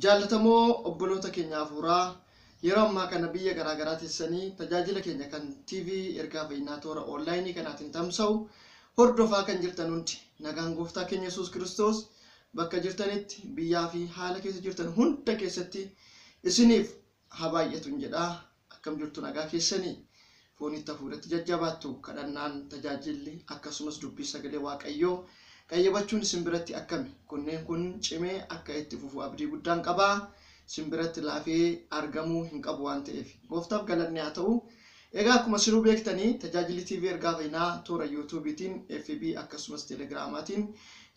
Jaallatamoo obboloota keenya afuuraa yeroo ammaa kana biyya garaagaraa teessanii tajaajila keenya kan TV ergaa fayyinaa toora onlaayinii kanaatiin tamsa'u hordofaa kan jirtan hundi nagaan gooftaa keenya Yesuus Kiristoos bakka jirtanitti biyyaa fi haala keessa jirtan hunda keessatti isiniif haa baay'atu jedha. Akkam jirtu nagaa keessanii foonitti hafuuratti jajjabaattu kadhannaan tajaajilli akkasumas dubbii sagalee Waaqayyoo qayyabachuun isin biratti akkami kunneen kun cimee akka itti fufu abdii guddaan qabaa isin biratti laafee argamuu hin qabu waan ta'eef gooftaaf galanni haa ta'u. Egaa akkuma siruu beektanii tajaajilli TV ergaa fayyinaa toora YouTubetiin FB akkasumas Telegramaatiin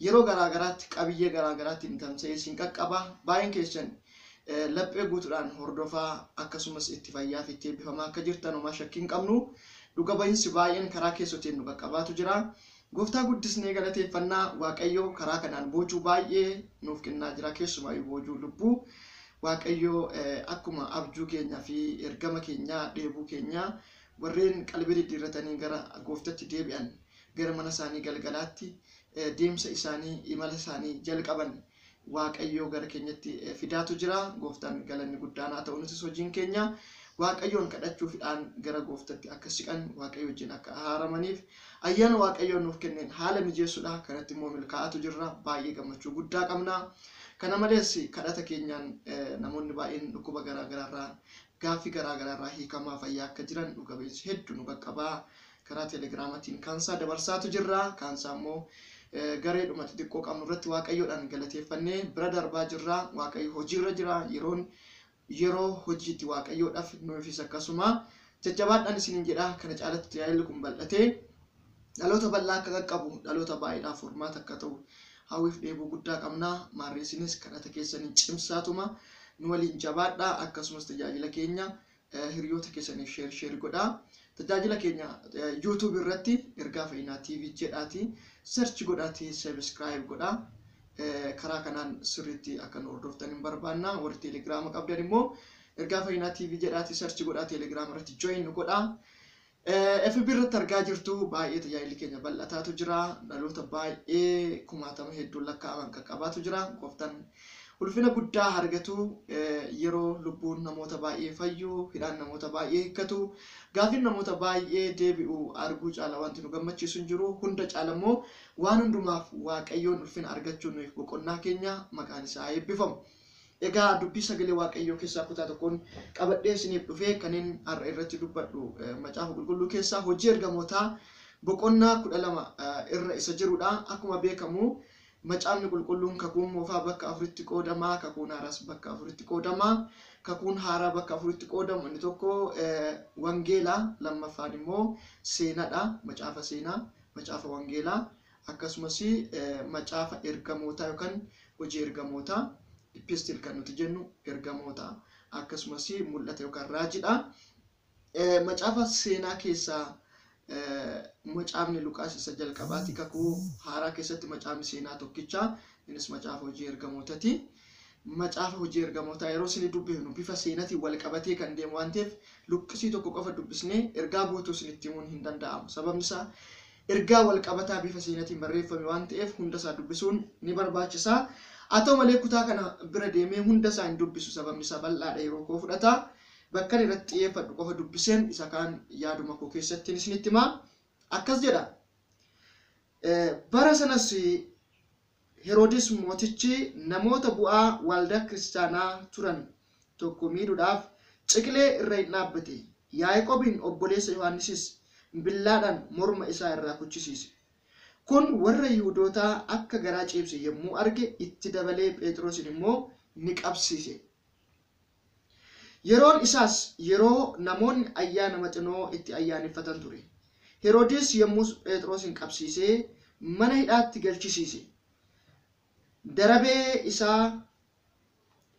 yeroo garaagaraatti qabiyyee garaagaraatti tamsa'ee isin qaqqaba. Baay'een keessan laphee guutuudhaan hordofaa akkasumas itti fayyaa fi itti eebbifamaa akka jirtan homaa shakkiin qabnu dhuga ba'iinsi baay'een karaa keessotiin nu qaqqabaatu jira. Gooftaa guddisnee galateeffannaa Waaqayyoo karaa kanaan boojuu baay'ee nuuf kennaa jira. Keessumaa boojuu lubbuu Waaqayyoo akkuma abjuu keenyaa fi ergama keenyaa dheebuu keenyaa warreen qalbii diddiirratanii gara gooftatti deebi'an gara mana isaanii galgalaatti deemsa isaanii imala isaanii jalqaban Waaqayyoo gara keenyatti fidaatu jira. Gooftaan galanni guddaan haa ta'u. Nutis hojiin keenya Waaqayyoon kadhachuufidhaan gara gooftatti akka siqan Waaqayyo wajjin akka haaramaniif ayyaana Waaqayyoon nuuf kenneen haala mijeessuudha. Kanatti immoo milkaa'atu jirra. Baay'ee gammachuu guddaa qabna. Kana malees kadhata keenyaan namoonni baay'een dhukkuba garaagaraarraa gaaffii garaagaraarraa hiikamaa fayyaa akka jiran dhuga ba'iinsi hedduu nu qaqqabaa. Karaa Telegramaatiin kaansaa dabarsaatu jirra. Kaansaa immoo gareedhuma xixiqqoo qabnu irratti Waaqayyoodhaan galateeffannee bira darbaa jirra. Waaqayyo hojiirra jira. Yeroo hojiitti Waaqayyoodhaaf nuufis akkasuma jajjabaadhaan isiniin jedha. Kana caalatti tajaajilli kun bal'atee dhaloota bal'aa akka qaqqabu dhaloota baay'eedhaaf furmaata akka ta'u hawwiif dheebuu guddaa qabna. Maarreesinis kadhata keessanii cimsaatuma nu waliin jabaadhaa. Akkasumas tajaajila keenya hiriyoota keessaniif sheer godhaa. Tajaajila keenya YouTube irratti ergaa fayyinaa TV jedhaati search godhaati subscribe godhaa. Karaa kanaan sirriitti akka nu hordoftan hin barbaanna. Warri Telegram qabdan immoo ergaa fayyinaa TV jedhaati search godhaa Telegram irratti join godhaa. FB irratti argaa jirtu baay'ee tajaajilli keenya bal'ataatu jira. Dhaloota baay'ee kumaatama hedduun lakkaa'aman qaqqabaatu jira. Gooftaan ulfina guddaa argatu. Yeroo lubbuun namoota baay'ee fayyu, hidhaan namoota baay'ee hiikkatu, gaafiin namoota baay'ee deebi'u arguu caala wanti nu gammachiisu hin jiru. Hunda caala immoo waan hundumaaf Waaqayyoon ulfina argachuun nuuf boqonnaa keenya maqaan isaa eebbifamu. Egaa dubbii sagalee Waaqayyoo keessaa kutaa tokkoon qabadhee isiniif dhufee kanneen har'a irratti dubbadhu macaafa qulqulluu keessaa hojii ergamootaa boqonnaa 12 irra isa jirudha. Akkuma beekamu macaafni qulqulluun kakuun moofaa bakka afuritti qoodamaa, kakuun haaraas bakka afuritti qoodamaa. Kakuun haaraa bakka afuritti qoodamu inni tokko wangeelaa, lammaffaan immoo seenaadha. Macaafa seenaa, macaafa wangeelaa akkasumas macaafa ergamootaa yookaan hojii ergamootaa epistil kan nuti jennu ergamoota akkasumas mul'ata yookaan raajiidha. Macaafa seenaa keessaa macaafni Luqaas isa jalqabaati. Kakuu haaraa keessatti macaafni seenaa tokkicha innis macaafa hojii ergamootaati. Macaafa hojii ergamootaa yeroo isin dubbifnu bifa seenaatiin wal qabatee kan deemu waan ta'eef luqqisii tokko qofa dubbisnee ergaa guutuu isinitti himuun hin danda'amu. Sababni isaa ergaa wal qabataa bifa seenaatiin barreeffame waan ta'eef hunda isaa dubbisuun ni barbaachisa. Haa ta'u malee kutaa kana bira deemee hunda isaa hin dubbisu. Sababni isaa bal'aadha. Yeroo koo fudhata. Bakka irratti xiyyeeffadhu qofa dubbiseen isa kaan yaaduma koo keessatti isinitti himaa. Akkas jedha. Bara sanas Heroodis mootichi namoota bu'aa waldaa kiristaanaa turan tokko miidhuudhaaf ciqilee irra hin dhaabbate. Yaaqoobiin obboleessa Yohaannisis billaadhaan morma isaa irraa kuchisiise. Kun warra Yihuudootaa akka garaa ciibse yommuu arge itti dabalee Phexrosin immoo ni qabsiise. Yeroon isaas yeroo namoonni ayyaana maxinoo itti ayyaaneffatan ture. Heroodis yommuu Phexrosin qabsiisee mana hidhaatti galchisiise. Darabee isaa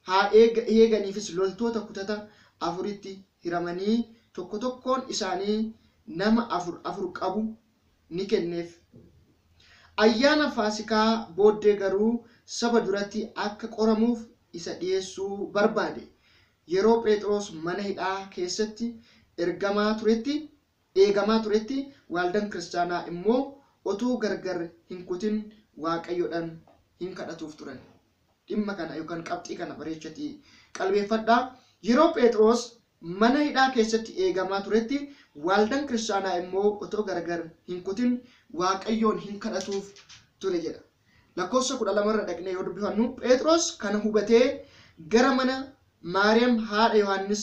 haa eeganiifis loltoota kutata afuritti hiramanii tokko tokkoon isaanii nama afur qabu ni kenneef. Ayyaana Faasikaa booddee garuu saba duratti akka qoramuuf isa dhiyeessuu barbaade. Yeroo Phexros mana hidhaa keessatti eegamaa turetti waldaan kiristaanaa immoo otuu gargar hin kutin Waaqayyoodhaan hin kadhatuuf turan. dhimma kana yookaan qabxii kana bareechati qalbeeffadhaa. Yeroo Phexros mana hidhaa keessatti eegamaa turetti waldaan kiristaanaa immoo otoo gargar hin kutin Waaqayyoon hin kadhatuuf ture jedha. Lakkoofsa 12 irra dhaqnee yoo dubbifannu Phexros kana hubatee gara mana Maariyaam haadha Yohaannis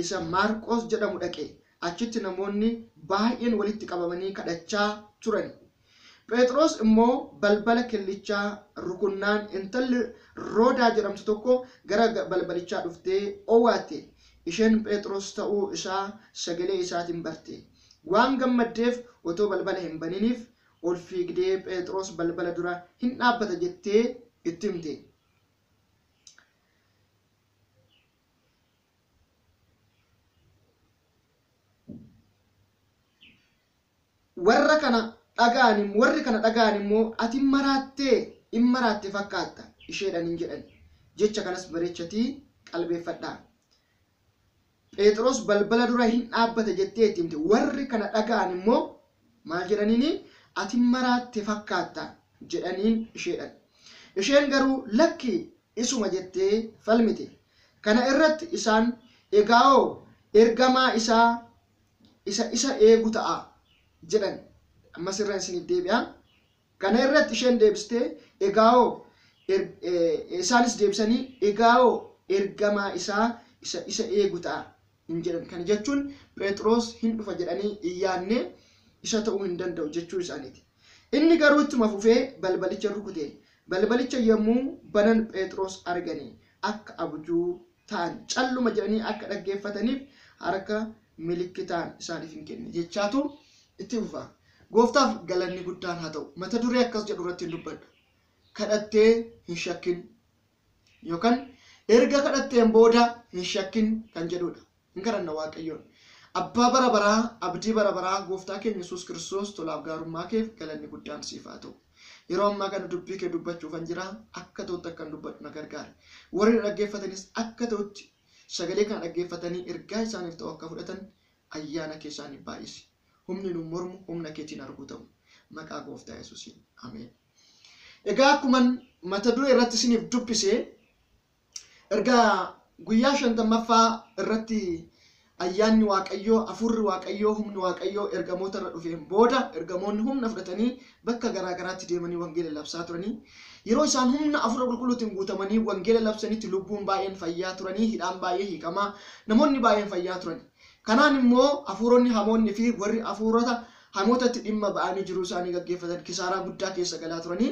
isa Maarqos jedhamu dhaqe. Achitti namoonni baay'een walitti qabamanii kadhachaa turan. Phexros immoo balbala killichaa rukunnaan intalli Roodaa jedhamtu tokko gara balbalichaa dhuftee owwaatte. Isheen Phexros ta'uu isaa sagalee isaatiin barte. Waan gammaddeef otoo balbala hin baniniif ol fiigdee Phexros balbala dura hin dhaabbata jettee itti himte. Warri kana dhaga'an immoo ati hin maraatte fakkaata isheedhaan hin jedhan. Jecha kanas bareechatii qalbeeffadhaa. Phexros balbala dura hin dhaabbata jettee itti himte. Warri kana dhaga'an immoo maal jedhaniini ati hin maraatte fakkaata jedhaniin isheedhaan. Isheen garuu lakki isuma jettee falmite. Kana irratti isaan egaa'oo ergamaa isa eegu ta'a jedhan. Ammas irra isin deebi'a. Kana irratti isheen deebistee egaa'oo isaanis deebisanii egaa'oo ergamaa isa eegu ta'a hin jedhan. Kana jechuun Phexros hin dhufa jedhanii iyyaanne isa ta'uu hin danda'u jechuu isaaniiti. Inni garuu ittuma fufee balbalicha rukute. Balbalicha yommuu banan Phexros arganii akka abjuu ta'an calluma jedhanii akka dhaggeeffataniif harka milikitaan isaaniif hin kenne jechaatu itti fufa. Gooftaaf galanni guddaan haa ta'u. Mata duree akkas jedhu irratti hin dubbadhu. Kadhattee hin shakkin yookaan erga kadhatteen booda hin shakkin kan jedhudha. Hin kadhanna Waaqayyoon. Abbaa bara baraa, abdii bara baraa, Gooftaa keenya Yesuus Kiristoos tolaaf gaarummaa keef galanni guddaan siif haa ta'u. Yeroo ammaa kana dubbii kee dubbachuufan jira. Akka ta'utti akkan dubbadhu na gargaara. Warri dhaggeeffatanis akka ta'utti sagalee kana dhaggeeffatanii ergaa isaaniif ta'u akka fudhatan ayyaana kee isaaniif baay'isi. Humni nu mormu humna keetiin arguu ta'u. Maqaa Gooftaa Yesuusiin. Ameen. Egaa akkuma mata duree irratti isiniif dubbisee ergaa guyyaa 50ffaa irratti ayyaanni Waaqayyoo, afurri Waaqayyoo, humni Waaqayyoo ergamoota irra dhufeen booda ergamoonni humna fudhatanii bakka garaagaraatti deemanii wangeela labsaa turanii. Yeroo isaan humna afura qulqulluutiin guutamanii wangeela labsanitti lubbuun baay'een fayyaa turanii, hidhaan baay'ee hiikamaa, namoonni baay'een fayyaa turanii. Kanaan immoo hafuuronni hamoonni fi warri hafuurota hamootatti dhimma ba'anii jiruu isaanii gaggeeffatan kisaaraa guddaa keessa galaa turanii.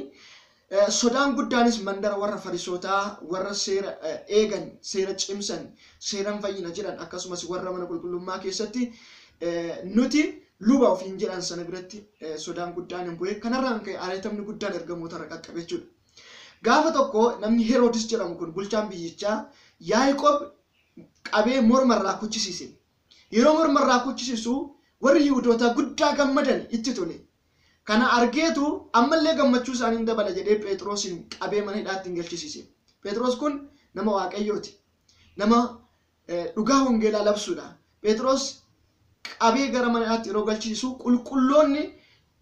Sodaan guddaanis mandara warra Farisootaa, warra seera eegan, seera cimsan, seeran fayyina jedhan akkasumas warra mana qulqullummaa keessatti nuti luba ofiin jedhan sana biratti sodaan guddaan hin bu'e. Kanarraan ka'e ariitamni guddaan ergamoota irra qaqqabe jechuudha. Gaafa tokko namni Heroodis jedhamu kun bulchaan biyyichaa Yaaqoob qabee mormarraa kuchisiise. Yeroo mormarraa kuchisiisu warri Yihuudoota guddaa gammadan itti tole. Kana argeetu ammallee gammachuu isaanii dabala jedhee Phexrosin qabee mana hidhaatti hin galchisiise. Phexros kun nama Waaqayyooti. Nama dhugaa wangeelaa labsuudha. Phexros qabee gara mana hidhaatti yeroo galchisiisu qulqulloonni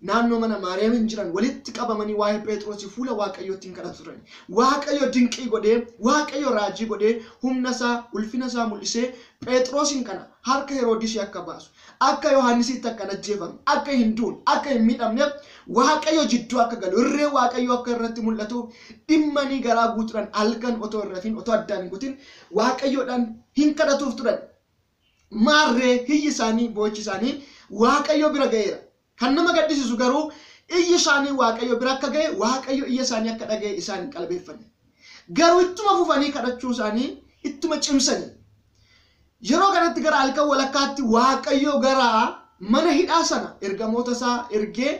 naannoo mana Maariyaamiin jiran walitti qabamanii waa'ee Phexros fuula Waaqayyootti hin kadhatu turan. Waaqayyo dinqii godhee, Waaqayyo raajii godhee, humna isaa, ulfina isaa mul'isee Phexrosin kana harka Heroodis akka baasu, akka Yohaannisitti akka ajjeefamu, akka hin duune, akka hin miidhamneef Waaqayyo jidduu akka galu, irree Waaqayyo akka irratti mul'atu dhimmanii garaa guutuudhaan halkan otoo hin rafin, otoo addaan hin kutin Waaqayyoodhaan hin kadhatuuf turan. Maarree hiyyi isaanii, boochi isaanii Waaqayyo bira ga'eera. Kan nama gaddisiisu garuu iyyi isaanii Waaqayyo bira akka ga'e, Waaqayyo iyya isaanii akka dhaga'e isaan qalbeeffanne. Garuu ittuma fufanii kadhachuu isaanii ittuma cimsanii. Yeroo kanatti gara halkan walakkaatti Waaqayyo gara mana hidhaa sana ergamoota isaa ergee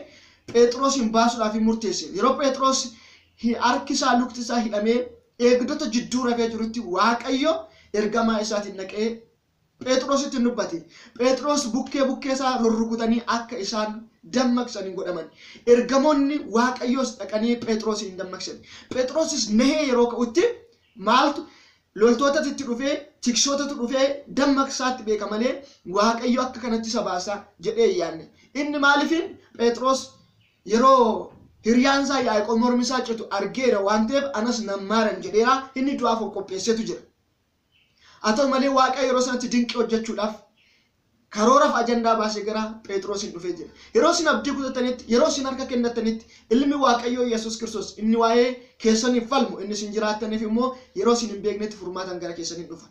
Phexrosin baasuudhaaf murteesse. Yeroo Phexros harki isaa lukti isaa hidhamee eegdota jidduu rafee jirutti Waaqayyo ergamaa isaatiin dhaqee Phexrositti dubbate. Phexros bukkee isaa rurrukutanii akka isaan dammaqsanii godhaman. Ergamoonni Waaqayyoos dhaqanii Phexrosin dammaqsan. Phexrosis nahee yeroo ka'utti maaltu loltootatti itti dhufee, tiksootatti dhufee dammaqsaatti beeka malee Waaqayyo akka kanatti isa baasa jedhee yaanne. Inni maaliifin Phexros yeroo hiriyaan isaa Yaaqoob mormi isaa citu argeera waan ta'eef anas nan maaran jedheera inni du'aaf qopheessetu jira. Haa ta'u malee Waaqayyo yeroo sanatti dinqii hojjechuudhaaf karooraaf ajandaa baasee gara Phexrosin dhufee jira. Yeroo isin abdii kutatanitti, yeroo isin harka kennatanitti ilmi Waaqayyoo Yesuus Kiristoos inni waa'ee keessaniif falmu inni isin jiraattaniif immoo yeroo isin hin beeknetti furmaatan gara keessaniin dhufa.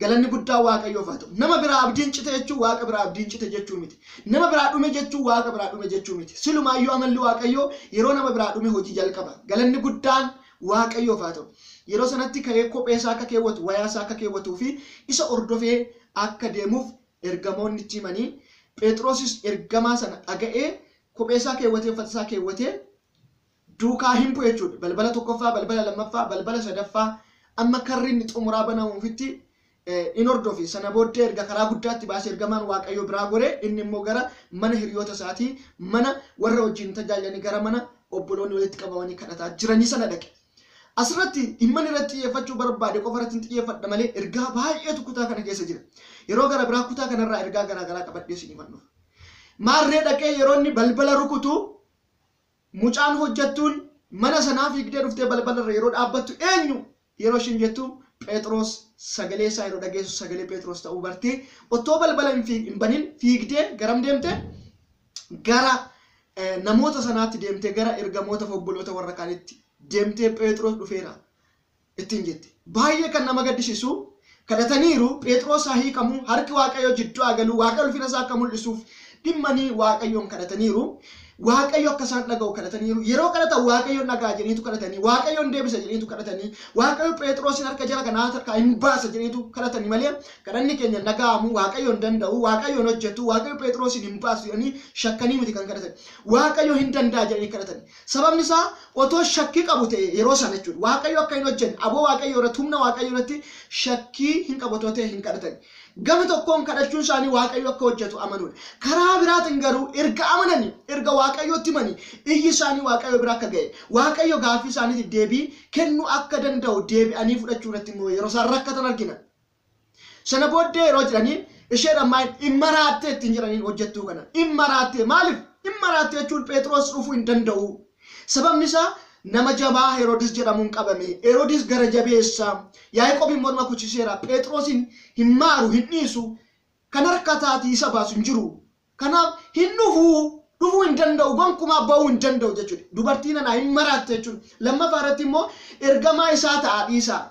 Galanni guddaa Waaqayyoof haa ta'u. Nama biraa abdiin cite jechuun Waaqa biraa abdiin cite jechuu miti. Nama biraa dhume jechuun Waaqa biraa dhume jechuu miti. Silumaayyuu amalli Waaqayyoo yeroo nama biraa dhume hojii jalqaba. Galanni guddaan Waaqayyoof haa ta'u. Yeroo sanatti ka'ee kophee isaa akka keewwatu, wayaa isaa akka keewwatuu fi isa ordofee akka deemuuf ergamoonni itti himanii Phexrosis ergamaa sana dhaga'ee kophee isaa keewwatee uffata isaa keewwatee duukaa hin bu'e jechuudha. Balbala tokkoffaa, balbala lammaffaa, balbala sadaffaa amma karri inni xumuraa banamuufitti in hordofe. Sana booddee erga karaa guddaatti baasee ergamaan Waaqayyoo biraa goree inni immoo gara mana hiriyoota isaatii mana warra wajjin tajaajilanii gara mana obboloonni walitti qabamanii kadhataa jiranii sana dhaqe. Asirratti dhimma irratti xiyyeeffachuu barbaade qofa irratti xiyyeeffadha malee ergaa baay'eetu kutaa kana keessa jira. Yeroo gara biraa kutaa kanarraa ergaa garaa qabadhee isin himannu. Maarree dhaqee yeroo inni balbala rukutu mucaan hojjettuun mana sanaa fiigdee dhuftee balbalarra yeroo dhaabbattu eenyu yeroo ishin jettu Phexros sagalee isaa yeroo dhageessu sagalee Phexros ta'uu bartee otoo balbala hin banin fiigdee garam deemte gara namoota sanaatti deemtee gara ergamoota obboloota warra kaanitti deemtee Phexros dhufeera ittiin jette. Baay'ee kan nama gaddisiisu kadhataniiru Phexros haa hiikamu harki Waaqayyoo jidduu agalu Waaqayyo ulfina isaa akka mul'isuuf dhimmanii Waaqayyoon kadhataniiru. Waaqayyo akka isaan dhaga'u kadhataniiru. Yeroo kadhatan Waaqayyoon dhagaa jedhaniitu kadhatanii, Waaqayyoon deebisa jedhaniitu kadhatanii, Waaqayyo Phexrosin harka jara kanaa harkaa hin baasa jedhaniitu kadhatanii malee kadhanni keenya dhaga'amu Waaqayyoon danda'u, Waaqayyoon hojjetu, Waaqayyo Phexrosin hin baasu jedhanii shakkanii miti kan kadhatan. Waaqayyo hin danda'a jedhanii kadhatanii. Sababni isaa otoo shakkii qabu ta'e yeroo sana jechuudha. Waaqayyo akka hin hojjenne aboo Waaqayyo irratti humna Waaqayyo irratti shakkii hin qabu otoo ta'e hin kadhatani. Gama tokkoon kadhachuun isaanii Waaqayyo akka hojjetu amanuudha. Karaa biraatiin garuu erga amananii, erga Waaqayyootti himanii, iyyi isaanii Waaqayyo bira akka ga'e, Waaqayyo gaaffii isaaniitiif deebii kennuu akka danda'u deebi'anii fudhachuu irratti immoo yeroo isaan rakkatan argina. Sana booddee yeroo jiranii isheedhaan maal immaraattee ittiin jiraniin hojjettuu kana. Immaraattee maaliif? Immaraattee jechuun Phexros dhufuu hin danda'u. Sababni isaa nama jabaa Heroodis jedhamuun qabame. Heroodis gara jabeessa. Yaaqoob morma kuchiseera. Phexrosin hin maaru, hin dhiisu. Kan harka taatii isa baasu hin jiru. Kanaaf hin dhufuu hin danda'u. Gonkumaa ba'uu hin danda'u jechuudha. Dubartiin anaa hin maraatte jechuudha. Lammaffaa irratti immoo ergamaa isaa ta'a dhiisaa.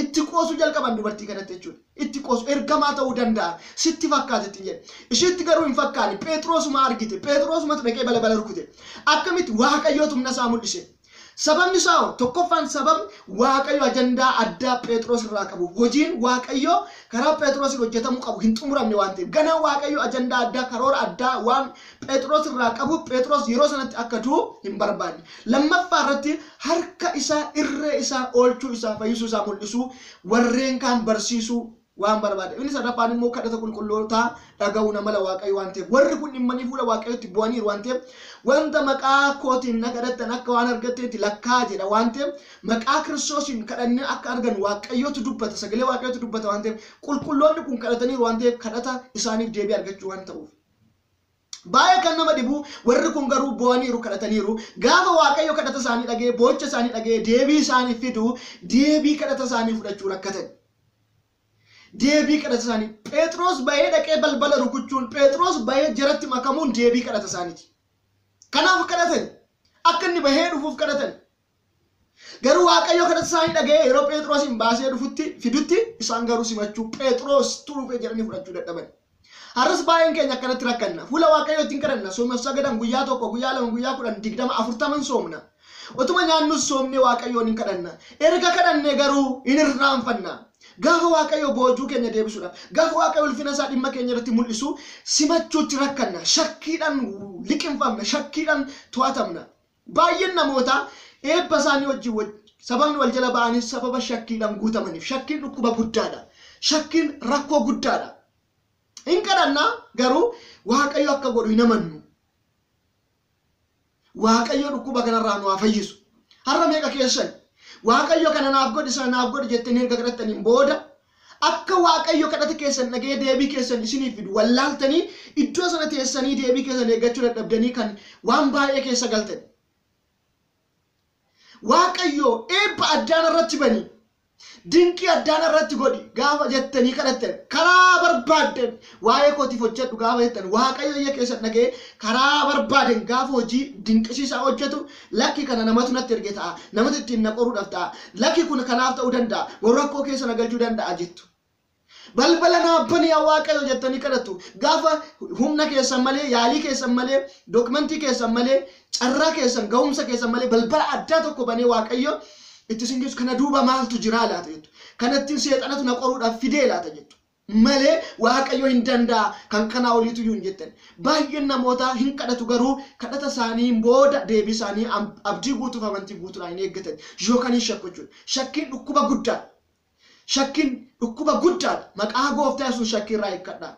Itti qoosu jalqaban dubartii kanatti jechuudha. Itti qoosu ergamaa ta'uu danda'a. Sitti fakkaatetti jedhe. Ishiitti garuu hin fakkaanne. Phexrosuma argite. Phexrosumatu dhaqee balbala rukute. Akkamitti Waaqayyootu humna isaa mul'ise. Sababni isaa tokkoffaan sababni Waaqayyo ajandaa addaa Phexros irraa qabu. Hojiin Waaqayyo karaa Phexrosin hojjetamuu qabu hin xumuramne waan ta'eef. Ganaa Waaqayyo ajandaa addaa karoora addaa waan Phexros irraa qabu Phexros yeroo sanatti akka du'u hin barbaanne. Lammaffaa irratti harka isaa irree isaa oolchuu isaa fayyisuu isaa mul'isuu warreen kaan barsiisuu waan barbaade. Inni sadaffaan immoo kadhata qulqullootaa dhaga'uun amala Waaqayyo waan ta'eef. Warri kun dhimmanii fuula Waaqayyootti bu'aniiru waan ta'eef wanta maqaa kootiin na kadhattan akka waan argatteetti lakkaa jedha waan ta'eef maqaa Kiristoosiin kadhannee akka argan Waaqayyootu dubbata, sagalee Waaqayyootu dubbata waan ta'eef qulqulloonni kun kadhataniiru waan ta'eef kadhata isaaniif deebii argachuu waan ta'uuf. Baay'ee kan nama dhibu warri kun garuu bu'aniiru kadhataniiru gaafa Waaqayyo kadhata isaanii dhagee boocha isaanii dhagee deebii isaanii fidu deebii kadhata isaanii fudhachuu rakkatan. Deebii kadhata isaanii Phexros bahee dhaqee balbala rukuchuun Phexros bahee jaratti makamuun deebii kadhata isaaniiti. Kanaaf kadhatan akka inni bahee dhufuuf kadhatan. Garuu Waaqayyo kadhata isaanii dhagee yeroo Phexrosin baasee dhufutti fidutti isaan garuu simachuu Phexros turuufee jedhanii fudhachuu dadhaban. Har'as baay'een keenya akkanatti rakkanna. Fuula Waaqayyootti hin kadhanna. Sooma sagadan guyyaa tokko, guyyaa lama, guyyaa 10, 20, 40 soomna. Otuma nyaannus soomnee Waaqayyoon hin kadhanna. Erga kadhannee garuu hin irraanfanna. Gaafa Waaqayyo boojuu keenya deebisuudhaaf, gaafa Waaqayyo ulfina isaa dhimma keenya irratti mul'isu simachuutti rakkanna. Shakkiidhaan liqinfamna, shakkiidhaan to'atamna. Baay'een namoota eebba isaanii wajjin sababni wal jala ba'anis sababa shakkiidhaan guutamaniif. Shakkiin dhukkuba guddaadha. Shakkiin rakkoo guddaadha. Hin kadhanna garuu Waaqayyo akka godhu hin amannu. Waaqayyo dhukkuba kanarraa nu haa fayyisu. Har'a meeqa keessan Waaqayyo kana naaf godhi isa naaf godhi jettanii erga kadhattaniin booda akka Waaqayyo kadhata keessan dhagee deebii keessan isiniif fidu wallaaltanii iddoo sana teessanii deebii keessan eeggachuu dadhabdanii kan waan baay'ee keessa galtan. waaqayyo eebba addaan irratti bani dinqii addaan irratti godhi gaafa jettanii kadhattan karaa barbaaden waa'ee kootiif hojjedhu gaafa jettan waaqayyo iyya keessan dhagee karaa barbaaden gaafa hojii dinqisiisaa hojjetu lakki kana namatu natti erge ta'a namatu ittiin na qoruudhaaf ta'a lakki kun kanaaf ta'uu danda'a warra rakkoo keessa na galchuu danda'a jettu. Balbala naabbanii waaqayyo jettanii kadhattu gaafa humna keessan malee yaalii keessan malee dookumentii keessan malee carraa keessan ga'umsa keessan malee balbala addaa tokko banee waaqayyo itti singeessu kana duuba maaltu jira laata jettu kanatti seexanatu na qoruudhaaf fidee laata jettu malee waaqayyo hin danda'a kan kana oliitu hin jettan baay'een namoota hin kadhatu garuu kadhata isaanii booda deebii isaanii abdii guutuuf amantii guutuudhaan hin eeggatan yookaan hin shakkachuudha shakkiin dhukkuba guddaadha maqaa gooftaa yesuus shakkiirraa hiikkadhaa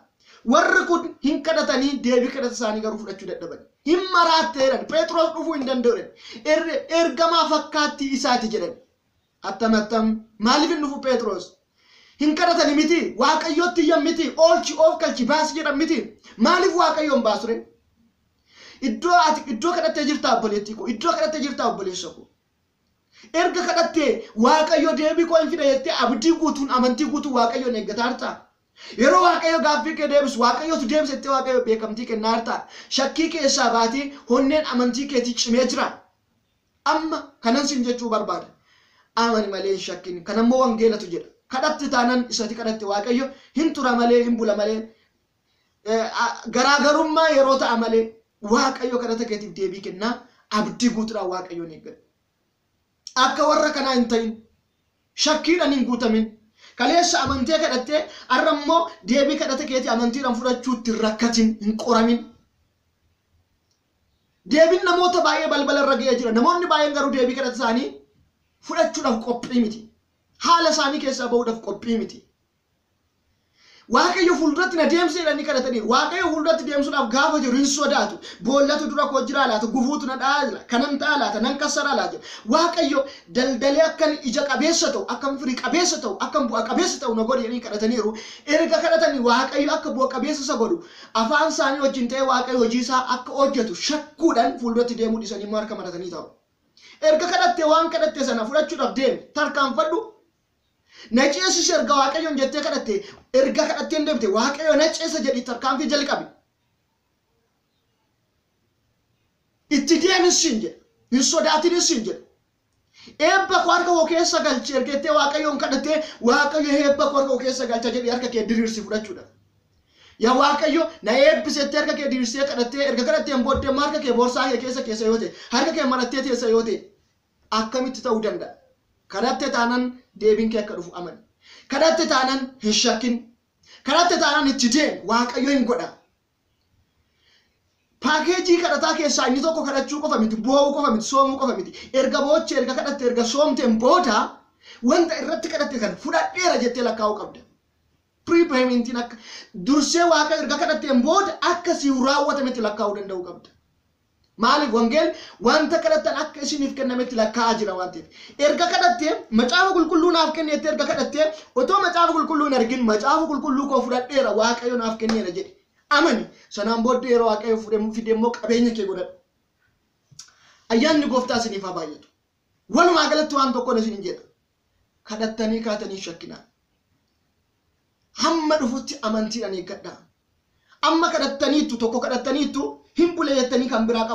warri kun hin kadhatanii deebii kadhata isaanii garuu fudhachuu dadhaban hin maraatteedhan Phexros dhufuu hin danda'uudhan ergamaa fakkaattii isaati jedhan attam maaliif hin dhufu Phexros hin kadhatanii miti waaqayyotti iyyan miti oolchi of galchi baasi jedhan miti maaliif waaqayyoon baasure iddoo kadhattee jirtaa obboleettii koo iddoo kadhattee jirtaa obboleessa koo erga kadhattee waaqayyo deebii koo hin fida jettee abdii guutuun amantii guutuu waaqayyoon eeggataa hartaa yeroo waaqayyo gaaffii kee deebisu waaqayyotu deebisettee waaqayyo beekamtii kennaa hartaa shakkii keessaa baatee honneen amantii keetii cimee jira amma kanan sin jechuu barbaada amani malee hin shakkin kanammoo wangeelatu jedha kadhatti taanan isati kadhatte waaqayyo hin tura malee hin bula malee garaagarummaa yeroo ta'a malee waaqayyo kadhata keetiif deebii kennaa abdii guutuudhaan waaqayyoon eeggadhu akka warra kanaa hin ta'in shakkiidhaan hin guutamin kaleessa amantee kadhattee arrammoo deebii kadhata keetii amantiidhaan fudhachuutti rakkatin hin qoramin deebiin namoota baay'ee balbala irra ga'ee jira namoonni baay'een garuu deebii kadhata isaanii fudhachuudhaaf qophii miti haala isaanii keessaa bahuudhaaf qophii miti waaqayyo fuulduratti na deemsee jedhanii kadhatanii waaqayyo fuulduratti deemsuudhaaf gaafa jiru hin sodaatu boollatu dura koo jira laata gufuutu na dha'a jira kanan ta'a laata nan kassara laata waaqayyo daldalee akkan ija qabeessa ta'u akkam firii qabeessa ta'u akkam bu'a qabeessa ta'u na godhe jedhanii kadhataniiru erga kadhatanii waaqayyo akka bu'a qabeessa isa godhu afaan isaanii wajjin ta'ee waaqayyo hojii isaa akka hojjetu shakkuudhaan fuulduratti deemuu dhiisanii immoo harka maratanii ta'u erga kadhattee waan kadhatte sana fudhachuudhaaf deemi tarkaanfadhu naceessis erga waaqayyoon jettee kadhatte erga kadhatteen deebite waaqayyo naceessa jedhi tarkaanfii jalqabi itti deemis hin jedhe hin sodaatinis hin jedhe eebba koo harka koo keessa galchi ergettee waaqayyoon kadhattee waaqayyo eebba koo harka koo keessa galcha jedhi harka kee diriirsi fudhachuudha yaa waaqayyo na eebbisettee harka kee diriirsee kadhattee erga kadhatteen booddee harka kee boorsaa kee keessa yoo ta'e harka kee marattee teessa yoo ta'e akkamitti ta'uu danda'a kadhatte taanan deebiin kee akka dhufu amani kadhatte taanan hin shakkin kadhatte taanan itti deemi waaqayyo hin godha paakeejii kadhataa keessaa inni tokko kadhachuu qofa miti boo'uu qofa miti soomuu qofa miti erga boochee erga kadhatte erga soomteen booda wanta irratti kadhatte kan fudhadheera jettee lakkaa'uu qabda pre-paymentiin akka dursee waaqayyo erga kadhatteen booda akkasii raawwatametti lakkaa'uu danda'uu qabda maaliif wangeel wanta kadhattan akka isiniif kennametti lakkaa'aa jira waan ta'eef erga kadhattee macaafa qulqulluu naaf kenneettee erga kadhattee otoo macaafa qulqulluu hin argin macaafa qulqulluu koo fudhadheera waaqayyo naaf kenneera jedhe amani sanaan booddee yeroo waaqayyo fidee immoo qabeenya kee godhadhu ayyaanni gooftaa isiniif haa baay'atu walumaa galatti waan tokkoon isin jedha kadhattanii kaatanii shakkinaa hamma dhufutti amantiidhaan eeggadhaa amma kadhattaniittu tokko kadhattaniittu hin buleettanii kan biraa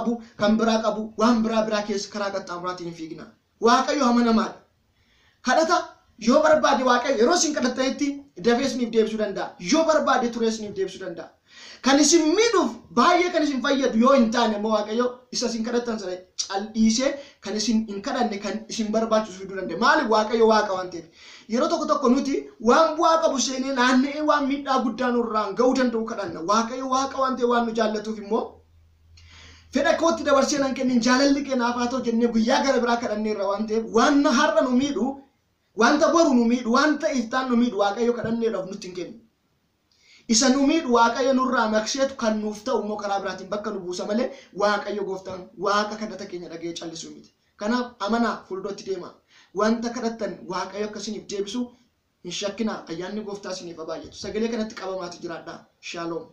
qabu waan biraa keessa karaa qaxxaamuraatiin hin fiigina waaqayyo amanamaadha kadhata yoo barbaade waaqayyo yeroo isin kadhattanitti dafee isiniif deebisuu danda'a yoo barbaade turee isiniif deebisuu danda'a kan isin miidhuuf baay'ee kan isin fayyadu yoo hin taane immoo waaqayyo isa isin kadhattan sana cal'iisee kan isin hin kadhanne kan isin barbaachisu fiduu danda'a maaliif waaqayyo waaqa waan ta'eef yeroo tokko nuti waan bu'aa qabu seenee naanna'ee waan miidhaa guddaa nurraan ga'uu danda'u kadhanna waaqayyo waaqa waan ta'eef waan nu jaallatuuf immoo fedha kootti dabarsee nan kennin jaalalli keenaaf haa ta'u jennee guyyaa gara biraa kadhanneerra waan ta'eef waan har'a nu miidhu wanta boru nu miidhu wanta iftaan nu miidhu waaqayyo kadhanneedhaaf nutti hin kennu isa nu miidhu waaqayyo nurraa makseetu kan nuuf ta'u immoo karaa biraatiin bakka nu buusa malee waaqayyo gooftaan waaqa kadhata keenya dhaga'ee callisuu miti kanaaf amanaa fuuldootti deema wanta kadhattan waaqayyo akka isiniif deebisu hin shakkinaa ayyaanni gooftaa isiniif haa baay'atu sagalee kanatti qabamaatu jiraadhaa shaaloom